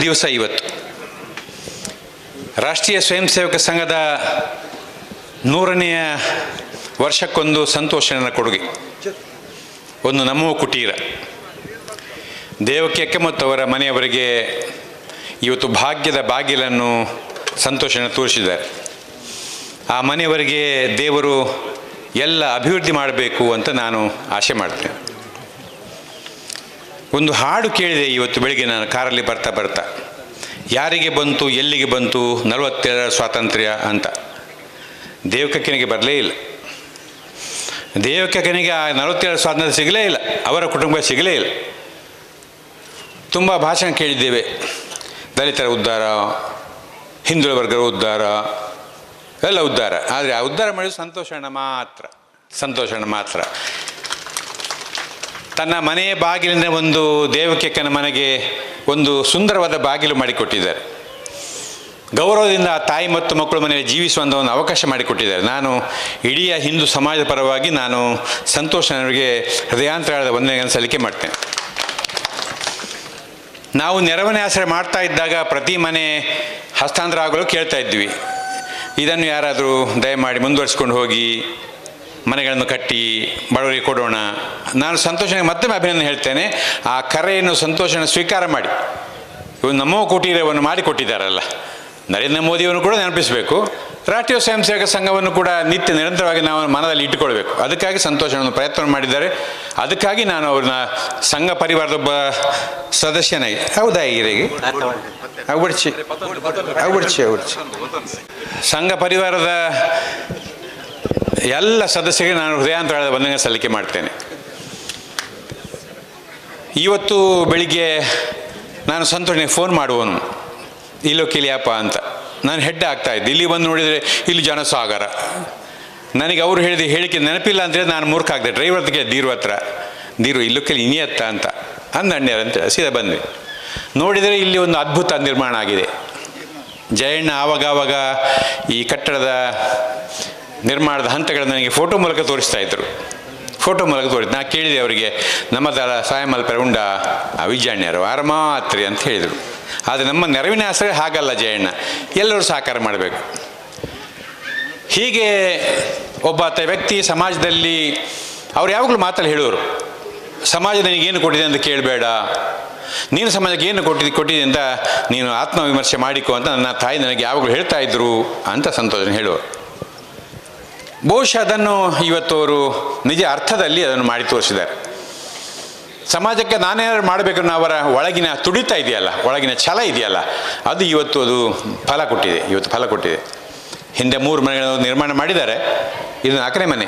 ದಿವಸ ಇವತ್ತು ರಾಷ್ಟ್ರೀಯ ಸ್ವಯಂ ಸೇವಕ ಸಂಘದ 100ನೆಯ ವರ್ಷಕ್ಕೊಂದು ಸಂತೋಷನ ಕೊಡುಗೆ, ಒಂದು ನಮೋ ಕುಟೀರ. ದೇವಕಿ ಅಕ್ಕ ಮತ್ತು ಅವರ ಮನೆಯವರಿಗೆ ಇವತ್ತು ಭಾಗ್ಯದ ಬಾಗಿಲನ್ನು ಸಂತೋಷನ ತೋರಿಸಿದ್ದಾರೆ. ಆ ಮನೆಯವರಿಗೆ ದೇವರು ಎಲ್ಲ ಅಭಿವೃದ್ಧಿ ಮಾಡಬೇಕು ಅಂತ ನಾನು ಆಶೆ ಮಾಡ್ತೇನೆ. ಒಂದು ಹಾಡು ಕೇಳಿದೆ ಇವತ್ತು ಬೆಳಿಗ್ಗೆ ನಾನು ಕಾರಲ್ಲಿ ಬರ್ತಾ, ಯಾರಿಗೆ ಬಂತು ಎಲ್ಲಿಗೆ ಬಂತು 47ರ ಸ್ವಾತಂತ್ರ್ಯ ಅಂತ. ದೇವಕಕ್ಕನಿಗೆ ಬರಲೇ ಇಲ್ಲ. ದೇವಕಕ್ಕನಿಗೆ ಆ 47ರ ಸ್ವಾತಂತ್ರ್ಯ ಸಿಗಲೇ ಇಲ್ಲ, ಅವರ ಕುಟುಂಬ ಸಿಗಲೇ ಇಲ್ಲ. ತುಂಬ ಭಾಷಣ ಕೇಳಿದ್ದೇವೆ, ದಲಿತರ ಉದ್ಧಾರ, ಹಿಂದುಳಿದ ವರ್ಗದ ಉದ್ಧಾರ, ಎಲ್ಲ ಉದ್ಧಾರ. ಆದರೆ ಆ ಉದ್ಧಾರ ಮಾಡಿದ ಸಂತೋಷನ ಮಾತ್ರ. ತನ್ನ ಮನೆಯ ಬಾಗಿಲಿನ ಒಂದು ದೇವಕಿಯಕ್ಕನ ಮನೆಗೆ ಒಂದು ಸುಂದರವಾದ ಬಾಗಿಲು ಮಾಡಿಕೊಟ್ಟಿದ್ದಾರೆ. ಗೌರವದಿಂದ ತಾಯಿ ಮತ್ತು ಮಕ್ಕಳು ಮನೆಯಲ್ಲಿ ಜೀವಿಸುವಂಥ ಒಂದು ಅವಕಾಶ ಮಾಡಿಕೊಟ್ಟಿದ್ದಾರೆ. ನಾನು ಇಡೀ ಹಿಂದೂ ಸಮಾಜದ ಪರವಾಗಿ ನಾನು ಸಂತೋಷನವರಿಗೆ ಹೃದಯಾಂತರಾಳದ ವಂದನೆಗಳನ್ನು ಸಲ್ಲಿಕೆ ಮಾಡ್ತೇನೆ. ನಾವು ನೆರವನೆ ಆಶ್ರಯ ಮಾಡ್ತಾ ಇದ್ದಾಗ ಪ್ರತಿ ಮನೆ ಹಸ್ತಾಂತರ ಆಗಲು ಕೇಳ್ತಾ ಇದ್ವಿ. ಇದನ್ನು ಯಾರಾದರೂ ದಯಮಾಡಿ ಮುಂದುವರಿಸ್ಕೊಂಡು ಹೋಗಿ ಮನೆಗಳನ್ನು ಕಟ್ಟಿ ಬಡವರಿಗೆ ಕೊಡೋಣ. ನಾನು ಸಂತೋಷನಿಗೆ ಮತ್ತೊಮ್ಮೆ ಅಭಿನಂದನೆ ಹೇಳ್ತೇನೆ. ಆ ಕರೆಯನ್ನು ಸಂತೋಷನ ಸ್ವೀಕಾರ ಮಾಡಿ ಇವರು ನಮೋ ಕುಟೀರವನ್ನು ಮಾಡಿಕೊಟ್ಟಿದ್ದಾರಲ್ಲ, ನರೇಂದ್ರ ಮೋದಿಯನ್ನು ಕೂಡ ನೆನಪಿಸಬೇಕು. ರಾಷ್ಟ್ರೀಯ ಸ್ವಯಂ ಸೇವಕ ಸಂಘವನ್ನು ಕೂಡ ನಿತ್ಯ ನಿರಂತರವಾಗಿ ನಾವು ಮನದಲ್ಲಿ ಇಟ್ಟುಕೊಳ್ಬೇಕು. ಅದಕ್ಕಾಗಿ ಸಂತೋಷವನ್ನು ಪ್ರಯತ್ನ ಮಾಡಿದ್ದಾರೆ. ಅದಕ್ಕಾಗಿ ನಾನು ಅವ್ರನ್ನ ಸಂಘ ಪರಿವಾರದ ಒಬ್ಬ ಸದಸ್ಯನಾಗಿ ಸಂಘ ಪರಿವಾರದ ಎಲ್ಲ ಸದಸ್ಯರಿಗೆ ನಾನು ಹೃದಯಾಂತರಾಳದ ವಂದನೆ ಸಲ್ಲಿಕೆ ಮಾಡ್ತೇನೆ. ಇವತ್ತು ಬೆಳಿಗ್ಗೆ ನಾನು ಸಂತೋಷನಿಗೆ ಫೋನ್ ಮಾಡುವನು, ಇಲ್ಲೋ ಕಿಲಿಯಪ್ಪ ಅಂತ. ನಾನು ಹೆಡ್ ಆಗ್ತಾಯಿದ್ದೆ. ಇಲ್ಲಿ ಬಂದು ನೋಡಿದರೆ ಇಲ್ಲಿ ಜನಸಾಗರ. ನನಗೆ ಅವರು ಹೇಳಿದ ಹೇಳಿಕೆ ನೆನಪಿಲ್ಲ ಅಂತೇಳಿ ನಾನು ಮೂರ್ಖ ಆಗ್ದೆ. ಡ್ರೈವರ್ ಹತ್ರ ದೀರು ಇಲ್ಲೋ ಕೆಲಿ ಇನಿಯತ್ತ ಅಂತ ಅಂದಣ್ಣ್ಯಾರ ಅಂತ ಸೀದಾ ಬಂದ್ವಿ. ನೋಡಿದರೆ ಇಲ್ಲಿ ಒಂದು ಅದ್ಭುತ ನಿರ್ಮಾಣ ಆಗಿದೆ. ಜಯಣ್ಣ ಆವಾಗ ಈ ಕಟ್ಟಡದ ನಿರ್ಮಾಣದ ಹಂತಗಳನ್ನು ನನಗೆ ಫೋಟೋ ಮೂಲಕ ತೋರಿಸ್ತಾ ಇದ್ದರು. ನಾನು ಕೇಳಿದೆ ಅವರಿಗೆ, ನಮ್ಮದರ ಸಹಾಯ ಮಲ್ಪರೆ ಉಂಡ ವಿಜಯಣ್ಯರು ಆರಮಾತ್ರಿ ಅಂತ ಹೇಳಿದರು. ಆದರೆ ನಮ್ಮ ನೆರವಿನ ಆಸರೆ ಹಾಗಲ್ಲ ಜಯಣ್ಣ, ಎಲ್ಲರೂ ಸಹಕಾರ ಮಾಡಬೇಕು. ಹೀಗೆ ಒಬ್ಬ ವ್ಯಕ್ತಿ ಸಮಾಜದಲ್ಲಿ ಅವ್ರು ಯಾವಾಗಲೂ ಮಾತಲ್ಲಿ ಹೇಳೋರು, ಸಮಾಜ ನನಗೇನು ಕೊಟ್ಟಿದೆ ಅಂತ ಕೇಳಬೇಡ, ನೀನು ಸಮಾಜಕ್ಕೆ ಏನು ಕೊಟ್ಟಿದೆ ಅಂತ ನೀನು ಆತ್ಮವಿಮರ್ಶೆ ಮಾಡಿಕೊ ಅಂತ ನನ್ನ ತಾಯಿ ನನಗೆ ಯಾವಾಗಲೂ ಹೇಳ್ತಾ ಇದ್ರು ಅಂತ ಸಂತೋಷನ ಹೇಳೋರು. ಬಹುಶಃ ಅದನ್ನು ಇವತ್ತು ಅವರು ನಿಜ ಅರ್ಥದಲ್ಲಿ ಅದನ್ನು ಮಾಡಿ ತೋರಿಸಿದ್ದಾರೆ. ಸಮಾಜಕ್ಕೆ ನಾನೇನಾದ್ರು ಮಾಡಬೇಕನ್ನೋ ಅವರ ಒಳಗಿನ ತುಡಿತ ಇದೆಯಲ್ಲ, ಒಳಗಿನ ಛಲ ಇದೆಯಲ್ಲ, ಅದು ಇವತ್ತು ಫಲ ಕೊಟ್ಟಿದೆ. ಹಿಂದೆ 3 ಮನೆಗಳನ್ನು ನಿರ್ಮಾಣ ಮಾಡಿದ್ದಾರೆ, ಇದು 4ನೇ ಮನೆ.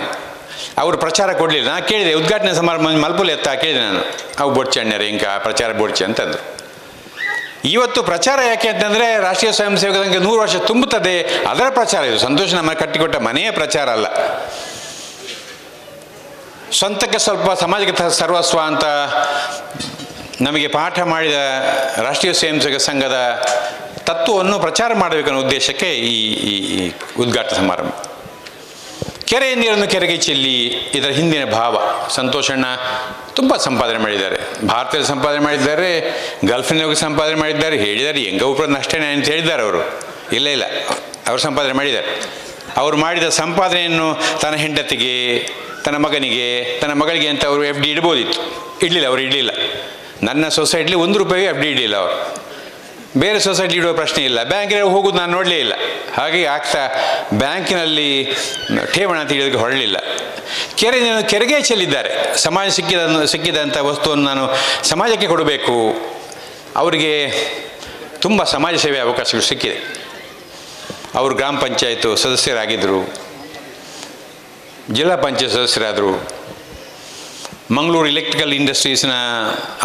ಅವರು ಪ್ರಚಾರ ಕೊಡಲಿಲ್ಲ. ನಾನು ಕೇಳಿದೆ, ಉದ್ಘಾಟನೆ ಸಮಾರಂಭ ಮಲ್ಪುಲ್ ಎತ್ತ ಕೇಳಿದೆ ನಾನು, ಅವು ಬೋಡ್ಚೆ ಅಣ್ಣರು ಇಂಕ ಪ್ರಚಾರ ಬೋಡ್ಚೆ ಅಂತಂದರು. ಇವತ್ತು ಪ್ರಚಾರ ಯಾಕೆ ಅಂತಂದರೆ ರಾಷ್ಟ್ರೀಯ ಸ್ವಯಂ ಸೇವಕ ಸಂಘ 100 ವರ್ಷ ತುಂಬುತ್ತದೆ, ಅದರ ಪ್ರಚಾರ ಇದು. ಸಂತೋಷ ನಮ್ಮ ಕಟ್ಟಿಕೊಟ್ಟ ಮನೆಯ ಪ್ರಚಾರ ಅಲ್ಲ. ಸ್ವಂತಕ್ಕೆ ಸ್ವಲ್ಪ ಸಮಾಜಕ್ಕೆ ಸರ್ವಸ್ವ ಅಂತ ನಮಗೆ ಪಾಠ ಮಾಡಿದ ರಾಷ್ಟ್ರೀಯ ಸ್ವಯಂ ಸೇವಕ ಸಂಘದ ತತ್ವವನ್ನು ಪ್ರಚಾರ ಮಾಡಬೇಕನ್ನೋ ಉದ್ದೇಶಕ್ಕೆ ಈ ಉದ್ಘಾಟನಾ ಸಮಾರಂಭ. ಕೆರೆಯ ನೀರನ್ನು ಕೆರೆಗೆ ಚೆಲ್ಲಿ, ಇದರ ಹಿಂದಿನ ಭಾವ. ಸಂತೋಷಣ್ಣ ತುಂಬ ಸಂಪಾದನೆ ಮಾಡಿದ್ದಾರೆ, ಭಾರತದಲ್ಲಿ ಸಂಪಾದನೆ ಮಾಡಿದ್ದಾರೆ, ಗಲ್ಫಿನಲ್ಲಿ ಸಂಪಾದನೆ ಮಾಡಿದ್ದಾರೆ. ಹೇಳಿದ್ದಾರೆ ಹೆಂಗೌಪ್ರದ ಅಷ್ಟೇನೆ ಅಂತ ಹೇಳಿದ್ದಾರೆ ಅವರು. ಇಲ್ಲ ಅವರು ಸಂಪಾದನೆ ಮಾಡಿದ್ದಾರೆ. ಅವರು ಮಾಡಿದ ಸಂಪಾದನೆಯನ್ನು ತನ್ನ ಹೆಂಡತಿಗೆ, ತನ್ನ ಮಗನಿಗೆ, ತನ್ನ ಮಗಳಿಗೆ ಅಂತ ಅವರು FD ಇಡ್ಬೋದಿತ್ತು. ಇಡಲಿಲ್ಲ. ನನ್ನ ಸೊಸೈಟಿಲಿ 1 ರೂಪಾಯಿಗೆ FD ಇಡಲಿಲ್ಲ ಅವರು. ಬೇರೆ ಸೊಸೈಟಿ ಇಡುವ ಪ್ರಶ್ನೆ ಇಲ್ಲ. ಬ್ಯಾಂಕಿನಲ್ಲಿ ಹೋಗೋದು ನಾನು ನೋಡಲೇ ಇಲ್ಲ. ಹಾಗೆ ಆಗ್ತಾ ಬ್ಯಾಂಕಿನಲ್ಲಿ ಠೇವಣ ಅಂತ ಹೇಳಿದಕ್ಕೆ ಹೊರಡಲಿಲ್ಲ. ಕೆರೆಗೆ ಚೆಲ್ಲಿದ್ದಾರೆ. ಸಮಾಜ ಸಿಕ್ಕಿದಂಥ ವಸ್ತುವನ್ನು ನಾನು ಸಮಾಜಕ್ಕೆ ಕೊಡಬೇಕು. ಅವರಿಗೆ ತುಂಬ ಸಮಾಜ ಸೇವೆ ಅವಕಾಶಗಳು ಸಿಕ್ಕಿದೆ. ಅವರು ಗ್ರಾಮ ಪಂಚಾಯತ್ ಸದಸ್ಯರಾಗಿದ್ದರು, ಜಿಲ್ಲಾ ಪಂಚಾಯತ್ ಸದಸ್ಯರಾದರು, ಮಂಗಳೂರು ಎಲೆಕ್ಟ್ರಿಕಲ್ ಇಂಡಸ್ಟ್ರೀಸ್ನ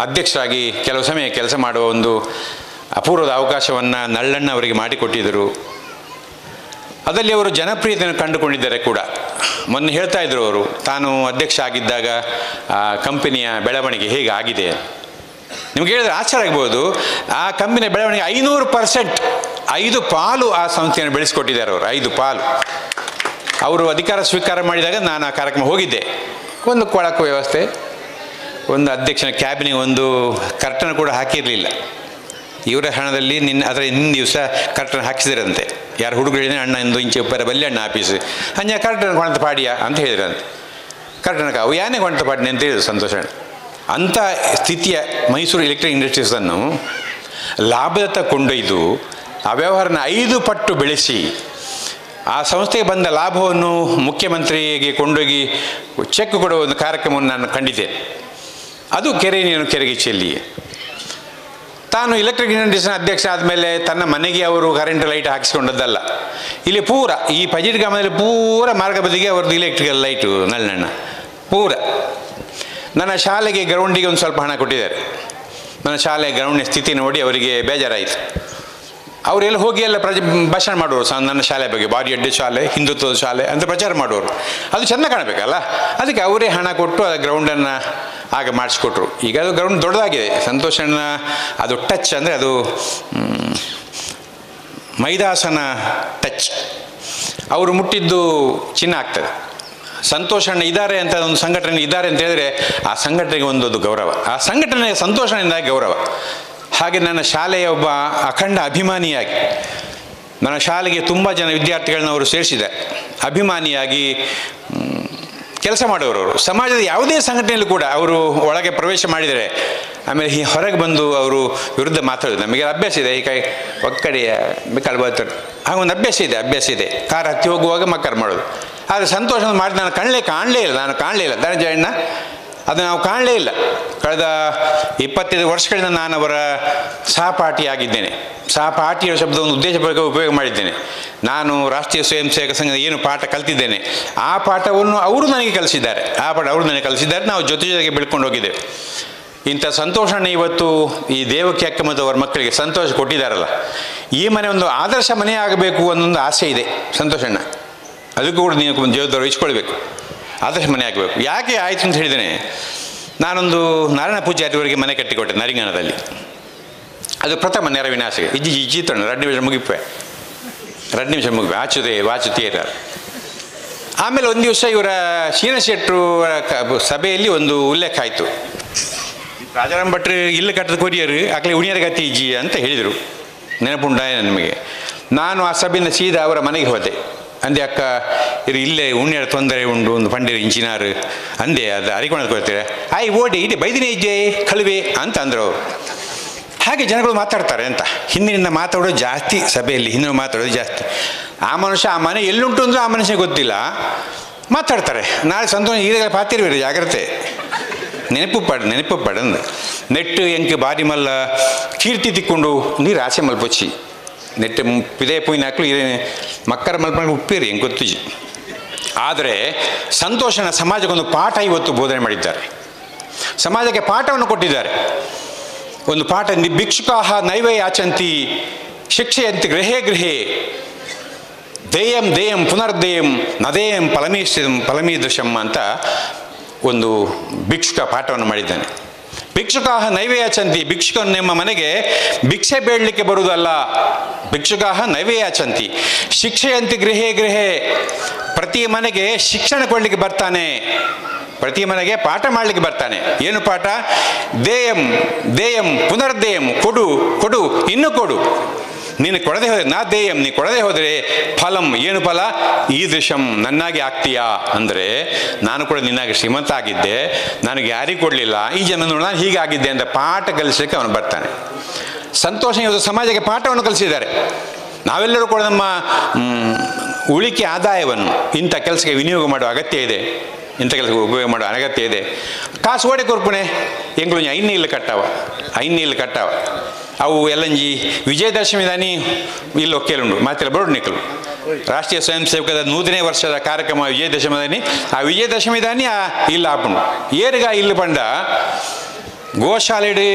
ಅಧ್ಯಕ್ಷರಾಗಿ ಕೆಲವು ಸಮಯ ಕೆಲಸ ಮಾಡುವ ಒಂದು ಅಪೂರ್ವದ ಅವಕಾಶವನ್ನು ನಳ್ಳಣ್ಣ ಅವರಿಗೆ ಮಾಡಿಕೊಟ್ಟಿದ್ದರು. ಅದರಲ್ಲಿ ಅವರು ಜನಪ್ರಿಯತೆಯನ್ನು ಕಂಡುಕೊಂಡಿದ್ದಾರೆ ಕೂಡ. ಮೊನ್ನೆ ಹೇಳ್ತಾ ಇದ್ದರು ಅವರು, ತಾನು ಅಧ್ಯಕ್ಷ ಆಗಿದ್ದಾಗ ಆ ಕಂಪನಿಯ ಬೆಳವಣಿಗೆ ಹೇಗೆ ಆಗಿದೆ. ನಿಮ್ಗೆ ಹೇಳಿದ್ರೆ ಆಶ್ಚರ್ಯ ಆಗ್ಬೋದು. ಆ ಕಂಪನಿಯ ಬೆಳವಣಿಗೆ 500%, 5 ಪಾಲು ಆ ಸಂಸ್ಥೆಯನ್ನು ಬೆಳೆಸಿಕೊಟ್ಟಿದ್ದಾರೆ ಅವರು. 5 ಪಾಲು. ಅವರು ಅಧಿಕಾರ ಸ್ವೀಕಾರ ಮಾಡಿದಾಗ ನಾನು ಆ ಕಾರ್ಯಕ್ರಮ ಹೋಗಿದ್ದೆ. ಒಂದು ಕೊಳಕು ವ್ಯವಸ್ಥೆ, ಒಂದು ಅಧ್ಯಕ್ಷನ ಕ್ಯಾಬಿನಿಗೆ ಒಂದು ಕರ್ಟನ್ ಕೂಡ ಹಾಕಿರಲಿಲ್ಲ. ಇವರ ಹಣದಲ್ಲಿ ಅದರ ಹಿಂದಿನ ದಿವಸ ಕರ್ಟನ್ ಹಾಕಿಸಿದ್ರಂತೆ. ಯಾರು ಹುಡುಗರು ಹೇಳಿದ್ರೆ ಅಣ್ಣ ಇಂದು ಇಂಚೆ ಉಪ್ಪರ ಬಲ್ಯಣ್ಣ ಆಫೀಸ್ ಅಂಜ ಕರ್ಟನ್ ಕೊಣತ ಪಾಡಿಯಾ ಅಂತ ಹೇಳಿದ್ರಂತೆ. ಕರ್ಟನಕ್ಕೆ ಅವು ಯಾನೇ ಕೊಣತ ಪಾಡಿನಿ ಅಂತ ಹೇಳಿದ್ರು ಸಂತೋಷ. ಅಂಥ ಸ್ಥಿತಿಯ ಮೈಸೂರು ಎಲೆಕ್ಟ್ರಿಕ್ ಇಂಡಸ್ಟ್ರೀಸನ್ನು ಲಾಭದತ್ತ ಕೊಂಡೊಯ್ದು ಆ ವ್ಯವಹಾರನ 5 ಪಟ್ಟು ಬೆಳೆಸಿ ಆ ಸಂಸ್ಥೆಗೆ ಬಂದ ಲಾಭವನ್ನು ಮುಖ್ಯಮಂತ್ರಿಗೆ ಕೊಂಡೋಗಿ ಚೆಕ್ ಕೊಡುವ ಒಂದು ಕಾರ್ಯಕ್ರಮವನ್ನು ನಾನು ಕಂಡಿದ್ದೇನೆ. ಅದು ಕೆರೆ ನೀರು ಕೆರೆಗೀಚೆಯಲ್ಲಿಯೇ. ತಾನು ಎಲೆಕ್ಟ್ರಿಕ್ ಇಂಡಸ್ಟ್ರೀಸ್ನ ಅಧ್ಯಕ್ಷ ಆದಮೇಲೆ ತನ್ನ ಮನೆಗೆ ಅವರು ಕರೆಂಟ್ ಲೈಟ್ ಹಾಕಿಸ್ಕೊಂಡದ್ದಲ್ಲ. ಇಲ್ಲಿ ಪೂರ ಈ ಪಜಿಟ್ ಗ್ರಾಮದಲ್ಲಿ ಪೂರ ಮಾರ್ಗ ಬದಿಗೆ ಅವ್ರದ್ದು ಇಲೆಕ್ಟ್ರಿಕಲ್ ಲೈಟು ನಲ್ಲಣ್ಣ ಪೂರ. ನನ್ನ ಶಾಲೆಗೆ ಗ್ರೌಂಡಿಗೆ ಒಂದು ಸ್ವಲ್ಪ ಹಣ ಕೊಟ್ಟಿದ್ದಾರೆ. ನನ್ನ ಶಾಲೆ ಗ್ರೌಂಡಿನ ಸ್ಥಿತಿ ನೋಡಿ ಅವರಿಗೆ ಬೇಜಾರಾಯಿತು. ಅವರೆಲ್ಲ ಹೋಗಿ ಎಲ್ಲ ಭಾಷಣ ಮಾಡೋರು ನನ್ನ ಶಾಲೆ ಬಗ್ಗೆ, ಭಾರಿ ಅಡ್ಡೆ ಶಾಲೆ, ಹಿಂದುತ್ವದ ಶಾಲೆ ಅಂತ ಪ್ರಚಾರ ಮಾಡೋರು. ಅದು ಚೆಂದ ಕಾಣಬೇಕಲ್ಲ, ಅದಕ್ಕೆ ಅವರೇ ಹಣ ಕೊಟ್ಟು ಆ ಗ್ರೌಂಡನ್ನು ಆಗ ಮಾಡಿಸ್ಕೊಟ್ರು. ಈಗ ಅದು ಗ್ರೌಂಡ್ ದೊಡ್ಡದಾಗಿದೆ. ಸಂತೋಷಣ್ಣ ಅದು ಟಚ್ ಅಂದರೆ ಅದು ಮೈದಾಸನ ಟಚ್. ಅವರು ಮುಟ್ಟಿದ್ದು ಚಿನ್ನ ಆಗ್ತದೆ. ಸಂತೋಷಣ್ಣ ಇದ್ದಾರೆ ಅಂತ ಒಂದು ಸಂಘಟನೆ ಇದ್ದಾರೆ ಅಂತ ಹೇಳಿದ್ರೆ ಆ ಸಂಘಟನೆಗೆ ಒಂದೊಂದು ಗೌರವ, ಆ ಸಂಘಟನೆಗೆ ಸಂತೋಷದಿಂದ ಗೌರವ. ಹಾಗೆ ನನ್ನ ಶಾಲೆಯ ಒಬ್ಬ ಅಖಂಡ ಅಭಿಮಾನಿಯಾಗಿ ನನ್ನ ಶಾಲೆಗೆ ತುಂಬ ಜನ ವಿದ್ಯಾರ್ಥಿಗಳನ್ನ ಅವರು ಸೇರಿಸಿದ್ದಾರೆ. ಅಭಿಮಾನಿಯಾಗಿ ಕೆಲಸ ಮಾಡೋರು. ಸಮಾಜದ ಯಾವುದೇ ಸಂಘಟನೆಯಲ್ಲೂ ಕೂಡ ಅವರು ಒಳಗೆ ಪ್ರವೇಶ ಮಾಡಿದರೆ ಆಮೇಲೆ ಹೊರಗೆ ಬಂದು ಅವರು ವಿರುದ್ಧ ಮಾತಾಡೋದು. ನಮಗೆ ಅಭ್ಯಾಸ ಇದೆ, ಈ ಕೈ ಒಕ್ಕಡೆಯ ಕಳ್ಬಾರ್ತಾರೆ ಹಾಗೊಂದು ಅಭ್ಯಾಸ ಇದೆ. ಕಾರ್ ಹತ್ತಿ ಹೋಗುವಾಗ ಮಕ್ಕಳು ಮಾಡೋದು. ಆದರೆ ಸಂತೋಷ ಮಾಡಿ ನಾನು ಕಾಣಲೇ ಇಲ್ಲ ಧನಂಜಯಣ್ಣ, ಅದು ನಾವು ಕಾಣಲೇ ಇಲ್ಲ. ಕಳೆದ 25 ವರ್ಷಗಳಿಂದ ನಾನು ಅವರ ಸಹಪಾಠಿಯಾಗಿದ್ದೇನೆ. ಸಹಪಾಠಿಯ ಶಬ್ದವನ್ನು ಉದ್ದೇಶಪೂರ್ವಕ ಉಪಯೋಗ ಮಾಡಿದ್ದೇನೆ. ನಾನು ರಾಷ್ಟ್ರೀಯ ಸ್ವಯಂ ಸೇವಕ ಸಂಘದ ಏನು ಪಾಠ ಕಲ್ತಿದ್ದೇನೆ ಆ ಪಾಠವನ್ನು ಅವರು ನನಗೆ ಕಲಿಸಿದ್ದಾರೆ. ನಾವು ಜೊತೆಗೆ ಬೆಳ್ಕೊಂಡು ಹೋಗಿದ್ದೇವೆ. ಇಂಥ ಸಂತೋಷಣ್ಣ ಇವತ್ತು ಈ ದೇವಕಿ ಅಕ್ಕ ಮತ್ತು ಅವರ ಮಕ್ಕಳಿಗೆ ಸಂತೋಷ ಕೊಟ್ಟಿದ್ದಾರಲ್ಲ, ಈ ಮನೆ ಒಂದು ಆದರ್ಶ ಮನೆ ಆಗಬೇಕು ಅನ್ನೊಂದು ಆಸೆ ಇದೆ ಸಂತೋಷಣ್ಣ. ಅದಕ್ಕೂ ಕೂಡ ನೀವು ಜವಾಬ್ದಾರಿ ವಹಿಸ್ಕೊಳ್ಬೇಕು. ಆದರ್ಶ ಮನೆ ಆಗಬೇಕು. ಯಾಕೆ ಆಯಿತು ಅಂತ ಹೇಳಿದ್ದೇನೆ, ನಾನೊಂದು ನಾರಾಯಣ ಪೂಜಾರಿಯವರಿಗೆ ಮನೆ ಕಟ್ಟಿಕೊಟ್ಟೆ ನರಿಂಗಣದಲ್ಲಿ. ಅದು ಪ್ರಥಮ ನೆರವಿನಾಸೆಗೆ ಇಜ್ಜಿತ್ತಣ್ಣ 2 ನಿಮಿಷ ಮುಗಿಪೆ ವಾಚುತ್ತೀರ. ಆಮೇಲೆ ಒಂದು ದಿವಸ ಇವರ ಶೀನಶೆಟ್ಟರು ಸಭೆಯಲ್ಲಿ ಒಂದು ಉಲ್ಲೇಖ ಆಯಿತು. ರಾಜಾರಾಮ್ ಭಟ್ರು ಇಲ್ಲಿ ಕಟ್ಟದ ಕೊರಿಯರು ಆಕಲೆ ಉಣಿಯರ ಗತಿ ಇಜ್ಜಿ ಅಂತ ಹೇಳಿದರು. ನೆನಪುಂಡ ನಮಗೆ. ನಾನು ಆ ಸಭೆಯಿಂದ ಸೀದಾ ಅವರ ಮನೆಗೆ ಹೋದೆ. ಅಂದೆ ಅಕ್ಕ ಇಲ್ಲೇ ಉಣ್ಣಿಯರ ತೊಂದರೆ ಉಂಡು, ಒಂದು ಪಂಡಿರು ಇಂಚಿನಾರು ಅಂದೆ, ಅದು ಅರಿಕೋಣದ ಕೊಡ್ತೀರಾ ಓಡಿ ಇಡೀ ಬೈದಿನೇ ಇಜ್ಜೆ ಕಳುವೆ ಅಂತ ಅಂದರು ಅವರು. ಹಾಗೆ ಜನಗಳು ಮಾತಾಡ್ತಾರೆ ಅಂತ ಹಿಂದಿನಿಂದ ಮಾತಾಡೋದು ಜಾಸ್ತಿ, ಸಭೆಯಲ್ಲಿ ಹಿಂದಿನ ಮಾತಾಡೋದು ಜಾಸ್ತಿ. ಆ ಮನುಷ್ಯ ಆ ಮನೆ ಎಲ್ಲುಂಟು ಅಂದರೆ ಆ ಮನುಷ್ಯನಿಗೆ ಗೊತ್ತಿಲ್ಲ, ಮಾತಾಡ್ತಾರೆ. ನಾಳೆ ಸಂತೋಷ ಈಗ ಪಾತಿರುವಿರಿ ಜಾಗ್ರತೆ, ನೆನಪು ಪಡಂದು ನೆಟ್ಟು ಎಂಕೆ ಬಾರಿ ಮಲ್ಲ ಕೀರ್ತಿ ತಿಕ್ಕೊಂಡು ನೀರು ಆಸೆ ಮಲ್ಪೊಚ್ಚಿ ನೆಟ್ಟು ಪಿದೇ ಪೋಯಿನ ಹಾಕ್ಲು ಇದೇ ಮಕ್ಕರ ಮಲ್ಪಂಗೆ ಉಪ್ಪಿರಿ ಹೆಂಗೆ ಗೊತ್ತಿಜಿ. ಆದರೆ ಸಂತೋಷನ ಸಮಾಜಕ್ಕೊಂದು ಪಾಠ ಇವತ್ತು ಬೋಧನೆ ಮಾಡಿದ್ದಾರೆ, ಸಮಾಜಕ್ಕೆ ಪಾಠವನ್ನು ಕೊಟ್ಟಿದ್ದಾರೆ. ಒಂದು ಪಾಠ, ಭಿಕ್ಷುಕಾಹ ನೈವೇ ಯಾಚಂತಿ ಶಿಕ್ಷೆಯಂತಿ ಗೃಹೇ ದೇಯಂ ದೇಯಂ ಪುನರ್ದೇಯಂ ನದೇಯಂ ಫಲಮೀದೃಶಂ ಅಂತ ಒಂದು ಭಿಕ್ಷುಕ ಪಾಠವನ್ನು ಮಾಡಿದ್ದಾನೆ. ಭಿಕ್ಷುಕಾಹ ನೈವೇ ಯಾಚಂತಿ, ಭಿಕ್ಷುಕನು ನಿಮ್ಮ ಮನೆಗೆ ಭಿಕ್ಷೆ ಬೇಡಲಿಕ್ಕೆ ಬರುವುದಲ್ಲ. ಭಿಕ್ಷುಕಾಹ ನೈವೇ ಯಾಚಂತಿ ಶಿಕ್ಷೆಯಂತಿ ಗೃಹೇ ಪ್ರತಿ ಮನೆಗೆ ಶಿಕ್ಷಣ ಕೊಡಲಿಕ್ಕೆ ಬರ್ತಾನೆ, ಪ್ರತಿ ಮನೆಗೆ ಪಾಠ ಮಾಡಲಿಕ್ಕೆ ಬರ್ತಾನೆ. ಏನು ಪಾಠ? ದೇಯಂ ಪುನರ್ದೇಯಂ, ಕೊಡು ಇನ್ನೂ ಕೊಡು. ನೀನು ಕೊಡದೆ ಹೋದರೆ ದೇಯಂ, ನೀ ಕೊಡದೆ ಹೋದರೆ ಫಲಂ, ಏನು ಫಲ? ಈದೃಶಂ, ನನ್ನಾಗಿ ಆಗ್ತೀಯಾ ಅಂದರೆ ನಾನು ಕೂಡ ನಿನ್ನಾಗಿ ಶ್ರೀಮಂತ ಆಗಿದ್ದೆ, ನನಗೆ ಯಾರಿಗೂ ಕೊಡಲಿಲ್ಲ, ಈ ಜನ ನಾನು ಹೀಗಾಗಿದ್ದೆ ಅಂತ ಪಾಠ ಕಲಿಸಲಿಕ್ಕೆ ಅವನು ಬರ್ತಾನೆ. ಸಂತೋಷ ಇವತ್ತು ಸಮಾಜಕ್ಕೆ ಪಾಠವನ್ನು ಕಲಿಸಿದ್ದಾರೆ. ನಾವೆಲ್ಲರೂ ಕೂಡ ನಮ್ಮ ಉಳಿಕೆ ಆದಾಯವನ್ನು ಇಂಥ ಕೆಲಸಕ್ಕೆ ವಿನಿಯೋಗ ಮಾಡುವ ಅಗತ್ಯ ಇದೆ, ಇಂಥ ಕೆಲಸಕ್ಕೆ ಉಪಯೋಗ ಮಾಡುವ ಅನಗತ್ಯ ಇದೆ. ಕಾಸು ಓಡೆ ಕೊರ್ಪುಣೆ ಎಂಗ್ಳು ಐನೀళ్ళు ಕಟ್ಟಾವ ಅವು ಎಲ್ಲಂಜಿ ವಿಜಯದಶಮಿ ದಾನಿ ಇಲ್ಲಿ ಒಕ್ಕೇಲುಂಡು ಮಾತೆಲ್ಲ ಬರೋಡು ನಿಕ್ಕಲು ರಾಷ್ಟ್ರೀಯ ಸ್ವಯಂ ಸೇವಕದ 100ನೇ ವರ್ಷದ ಕಾರ್ಯಕ್ರಮ ವಿಜಯದಶಮಿ ದಾನಿ. ಆ ವಿಜಯದಶಮಿ ದಾನಿ ಇಲ್ಲ ಆಪುಂಡು ಏರ್ಗ ಇಲ್ಲಿ ಪಂಡ ಗೋಶಾಲೆಡು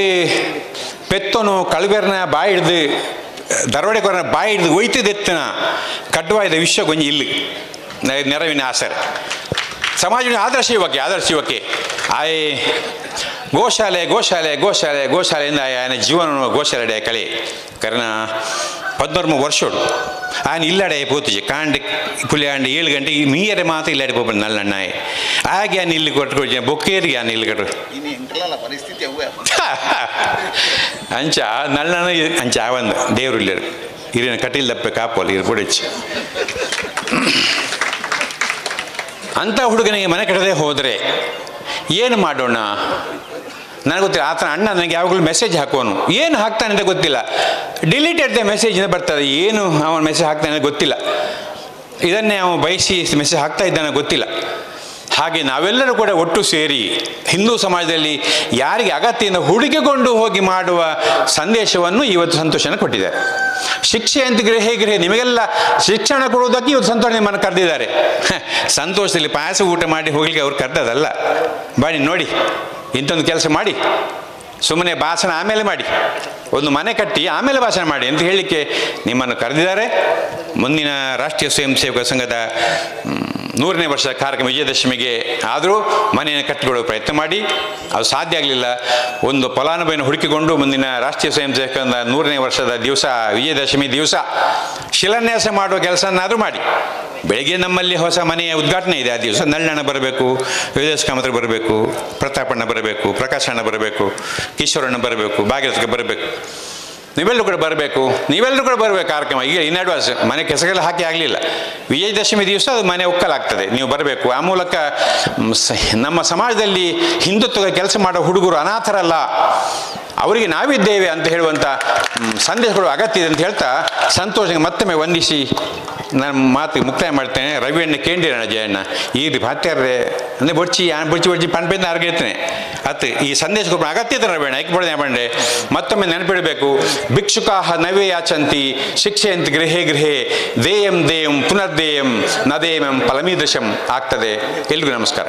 ಪೆತ್ತನು ಕಳುಬೆರ್ನ ಬಾಯಿ ಹಿಡ್ದು ದರೋಡೆಕೊರನ ಬಾಯಿ ಹಿಡ್ದು ಒಯ್ತದೆತ್ತನ ಕಡ್ವಾಯ್ದ ವಿಶ್ವ ಗೊಂಜಿ ಇಲ್ಲಿ ನೆರವಿನ ಆಸರೆ ಸಮಾಜ ಆದರ್ಶ ಯುವಕ್ಕೆ ಆಯ್ ಗೋಶಾಲೆ ಗೋಶಾಲೆಯಿಂದ ಆಯನ ಜೀವನ ಗೋಶಾಲೆ ಕಳೆ ಕರೆನ 13 ವರ್ಷೋಡು ಆಯ್ನ ಇಲ್ಲಡೆ ಪೋತಿಜೆ ಕಾಂಡೆ ಪುಲಿಯಾಂಡೆ 7 ಗಂಟೆಗೆ ಮೀಯರೆ ಮಾತ್ರ ಇಲ್ಲಡೆ ಪೋಪಂಡು ನಲ್ಲಣ್ಣಾಯಿ ಹಾಗೆ ಆನ್ ಇಲ್ಲಿ ಕೊಟ್ಟು ಬೊಕ್ಕೇರಿಗೆ ಆನ್ ಇಲ್ಲಿ ಕೊಟ್ಟರು ಅಂಚ ನಲ್ಲಣ್ಣ ಅಂಚ ಆವಂದು ದೇವ್ರು ಇಲ್ಲರು ಇರಿನ ಕಟೀಲ್ ದಪ್ಪೆ ಕಾಪೋಲ್ಲ ಇರು ಕೊಡಿಚ್ಚಿ ಅಂಥ ಹುಡುಗನಿಗೆ ಮನೆ ಕಟ್ಟದೆ ಹೋದರೆ ಏನು ಮಾಡೋಣ ನನಗೆ ಗೊತ್ತಿಲ್ಲ. ಆತನ ಅಣ್ಣ ನನಗೆ ಯಾವಾಗಲೂ ಮೆಸೇಜ್ ಹಾಕೋನು, ಏನು ಹಾಕ್ತಾನೆ ಅಂತ ಗೊತ್ತಿಲ್ಲ, ಡಿಲೀಟೆಡ್ ದ ಮೆಸೇಜ್ ಬರ್ತದೆ, ಏನು ಅವನು ಮೆಸೇಜ್ ಹಾಕ್ತಾನೆ ಗೊತ್ತಿಲ್ಲ, ಇದನ್ನೇ ಅವನು ಬಯಸಿ ಮೆಸೇಜ್ ಹಾಕ್ತಾ ಇದ್ದಾನೆ ಗೊತ್ತಿಲ್ಲ. ಹಾಗೆ ನಾವೆಲ್ಲರೂ ಕೂಡ ಒಟ್ಟು ಸೇರಿ ಹಿಂದೂ ಸಮಾಜದಲ್ಲಿ ಯಾರಿಗೆ ಅಗತ್ಯದಿಂದ ಹುಡುಕಿಕೊಂಡು ಹೋಗಿ ಮಾಡುವ ಸಂದೇಶವನ್ನು ಇವತ್ತು ಸಂತೋಷನ ಕೊಟ್ಟಿದ್ದಾರೆ. ಶಿಕ್ಷೆ ಅಂತ ಗೃಹೇ ನಿಮಗೆಲ್ಲ ಶಿಕ್ಷಣ ಕೊಡುವುದಕ್ಕೆ ಇವತ್ತು ಸಂತೋಷ ನಿಮ್ಮನ್ನು ಕರೆದಿದ್ದಾರೆ. ಸಂತೋಷದಲ್ಲಿ ಪಾಯಸ ಊಟ ಮಾಡಿ ಹೋಗ್ಲಿಕ್ಕೆ ಅವ್ರು ಕರೆದದಲ್ಲ. ಬನ್ನಿ ನೋಡಿ, ಇಂಥೊಂದು ಕೆಲಸ ಮಾಡಿ, ಸುಮ್ಮನೆ ಭಾಷಣ ಆಮೇಲೆ ಮಾಡಿ, ಒಂದು ಮನೆ ಕಟ್ಟಿ ಆಮೇಲೆ ಭಾಷಣ ಮಾಡಿ ಅಂತ ಹೇಳಲಿಕ್ಕೆ ನಿಮ್ಮನ್ನು ಕರೆದಿದ್ದಾರೆ. ಮುಂದಿನ ರಾಷ್ಟ್ರೀಯ ಸ್ವಯಂ ಸೇವಕ ಸಂಘದ 100ನೇ ವರ್ಷದ ಕಾರ್ಯಕ್ರಮ ವಿಜಯದಶಮಿಗೆ ಆದರೂ ಮನೆಯನ್ನು ಕಟ್ಟಿಕೊಳ್ಳುವ ಪ್ರಯತ್ನ ಮಾಡಿ. ಅದು ಸಾಧ್ಯ ಆಗಲಿಲ್ಲ, ಒಂದು ಫಲಾನುಭವಿಯನ್ನು ಹುಡುಕಿಕೊಂಡು ಮುಂದಿನ ರಾಷ್ಟ್ರೀಯ ಸ್ವಯಂ ಸೇವಕ 100ನೇ ವರ್ಷದ ದಿವಸ, ವಿಜಯದಶಮಿ ದಿವಸ ಶಿಲಾನ್ಯಾಸ ಮಾಡುವ ಕೆಲಸನಾದರೂ ಮಾಡಿ. ಬೆಳಗ್ಗೆ ನಮ್ಮಲ್ಲಿ ಹೊಸ ಮನೆಯ ಉದ್ಘಾಟನೆ ಇದೆ, ಆ ದಿವಸ ನಳ್ಳಣ್ಣ ಬರಬೇಕು, ವಿಜಯೇಶ್ ಕಾಮತ್ರ ಬರಬೇಕು, ಪ್ರತಾಪಣ್ಣ ಬರಬೇಕು, ಪ್ರಕಾಶಣ್ಣ ಬರಬೇಕು, ಕಿಶೋರಣ್ಣ ಬರಬೇಕು, ಭಾಗ್ಯರಥಕ್ಕೆ ಬರಬೇಕು, ನೀವೆಲ್ಲರೂ ಕೂಡ ಬರಬೇಕು, ನೀವೆಲ್ಲರೂ ಕೂಡ ಬರಬೇಕು ಕಾರ್ಯಕ್ರಮ. ಈಗ ಇನ್ ಅಡ್ವಾನ್ಸ್ ಮನೆ ಕೆಸಗೆಲ್ಲ ಹಾಕಿ ಆಗಲಿಲ್ಲ, ವಿಜಯದಶಮಿ ದಿವಸ ಅದು ಮನೆ ಒಕ್ಕಲಾಗ್ತದೆ, ನೀವು ಬರಬೇಕು. ಆ ಮೂಲಕ ನಮ್ಮ ಸಮಾಜದಲ್ಲಿ ಹಿಂದುತ್ವದ ಕೆಲಸ ಮಾಡೋ ಹುಡುಗರು ಅನಾಥರಲ್ಲ, ಅವರಿಗೆ ನಾವಿದ್ದೇವೆ ಅಂತ ಹೇಳುವಂಥ ಸಂದೇಶಗಳು ಅಗತ್ಯ ಇದೆ ಅಂತ ಹೇಳ್ತಾ ಸಂತೋಷಕ್ಕೆ ಮತ್ತೊಮ್ಮೆ ವಂದಿಸಿ ನಾನು ಮಾತು ಮುಕ್ತಾಯ ಮಾಡ್ತೇನೆ. ರವಿಯಣ್ಣ ಕೇಂದ್ರಣ್ಣ ಜಯಣ್ಣ ಈ ಭಾತ್ಯಾರ್ರೆ ಅಂದರೆ ಬೊಚ್ಚಿ ಪಣ್ಪೆಂದ ಆರ್ಗಿರ್ತೇನೆ ಅತ್ತು ಈ ಸಂದೇಶ ಕೊಟ್ಟು ಅಗತ್ಯತೆ ರವಿಯಣ್ಣ ಐಕ್ ಪಡೆದ ಬಂಡೆ ಮತ್ತೊಮ್ಮೆ ನೆನಪಿಡಬೇಕು. ಭಿಕ್ಷುಕಾಹ ನವೇ ಯಾಚಂತಿ ಶಿಕ್ಷೆಯಂತ ಗೃಹೇ ಗೃಹೇ ದೇಯಂ ದೇಯಂ ಪುನರ್ದೇಯಂ ನದೇಯಂ ಫಲಮೀದೃಶಂ ಆಗ್ತದೆ. ಎಲ್ರಿಗೂ ನಮಸ್ಕಾರ.